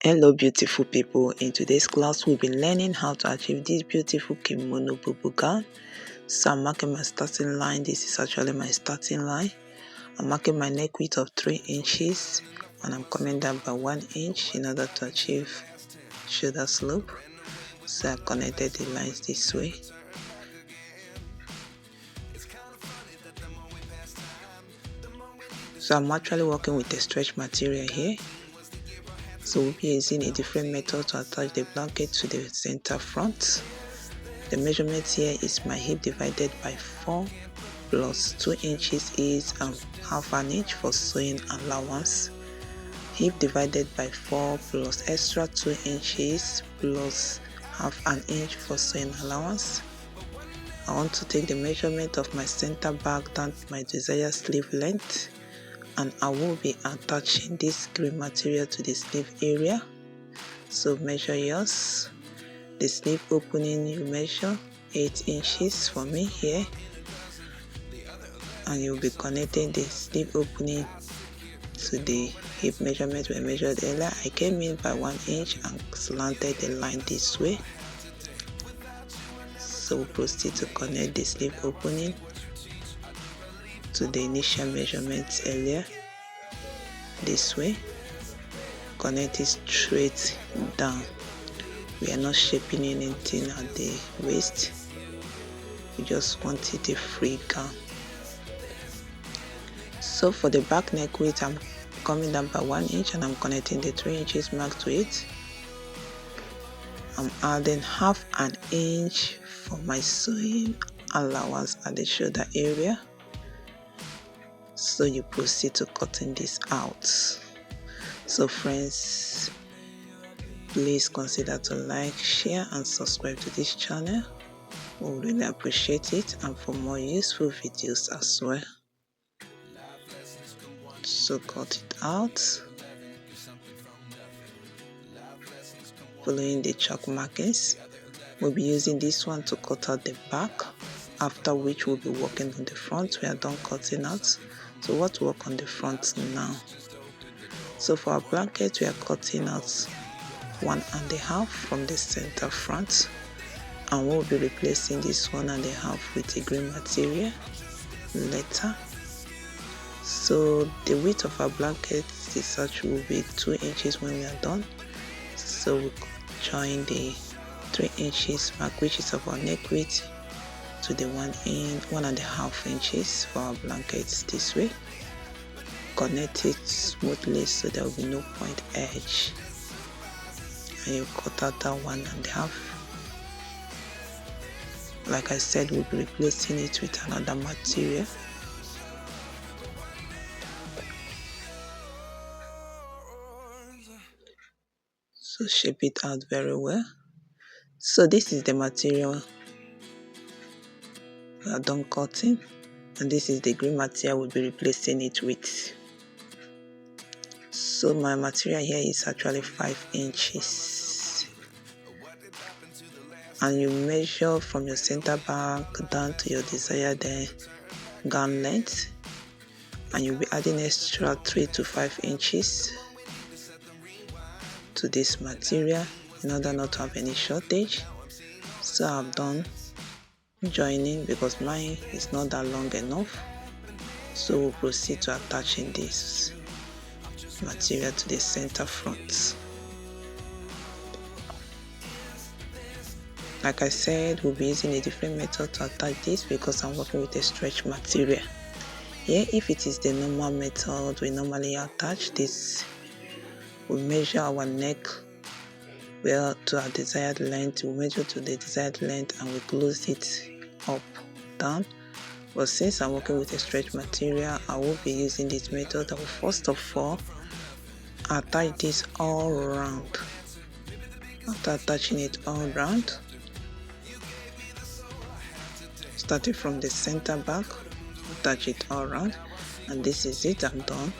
Hello beautiful people, in today's class we'll be learning how to achieve this beautiful kimono bubu gown. So I'm marking my starting line. This is actually my starting line. I'm marking my neck width of 3 inches and I'm coming down by 1 inch in order to achieve shoulder slope. So I connected the lines this way. So I'm actually working with a stretch material here. So we'll be using a different method to attach the blanket to the center front. The measurement here is my hip divided by 4 plus 2 inches is half an inch for sewing allowance. Hip divided by 4 plus extra 2 inches plus half an inch for sewing allowance. I want to take the measurement of my center back down to my desired sleeve length, and I will be attaching this green material to the sleeve area. So measure yours. The sleeve opening you measure 8 inches for me here, and you'll be connecting the sleeve opening to the hip measurement we measured earlier. I came in by 1 inch and slanted the line this way. So we'll proceed to connect the sleeve opening to the initial measurements earlier this way. Connect it straight down. We are not shaping anything at the waist. We just want it a free gown. So for the back neck width, I'm coming down by 1 inch and I'm connecting the 3 inches mark to it. I'm adding half an inch for my sewing allowance at the shoulder area. So you proceed to cutting this out. So friends, please consider to like, share and subscribe to this channel. We would really appreciate it, and for more useful videos as well. So cut it out, following the chalk markings. We'll be using this one to cut out the back, after which we'll be working on the front. We are done cutting out, so what work on the front now? So for our blanket, we are cutting out 1.5 from the center front, and we'll be replacing this 1.5 with a green material later. So the width of our blanket is actually will be 2 inches when we are done. So we'll join the 3 inches mark, which is of our neck width, to the 1.5 inches for our blankets this way. Connect it smoothly so there will be no point edge, and you cut out that 1.5. Like I said, we'll be replacing it with another material. So shape it out very well. So this is the material we are done cutting, and this is the green material we'll be replacing it with. So my material here is actually 5 inches, and you measure from your center back down to your desired gown length, and you'll be adding extra 3 to 5 inches to this material in order not to have any shortage. So I've done joining because mine is not that long enough. So we'll proceed to attaching this material to the center front. Like I said, we'll be using a different method to attach this because I'm working with a stretch material. Here, if it is the normal method we normally attach this, we measure our neck well to our desired length. We measure to the desired length and we close it up down. But since I'm working with a stretch material, I will be using this method. I will first of all attach this all around. After attaching it all around, starting from the center back, attach it all around, and this is it. I'm done.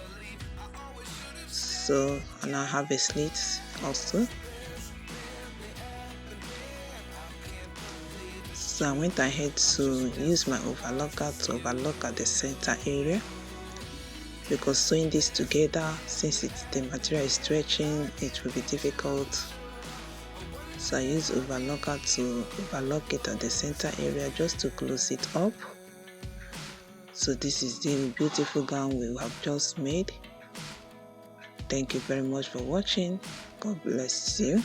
So, and I have a slit also. So I went ahead to use my overlocker to overlock at the center area. because sewing this together, since the material is stretching, it will be difficult. So I use overlocker to overlock it at the center area just to close it up. So this is the beautiful gown we have just made. Thank you very much for watching. God bless you.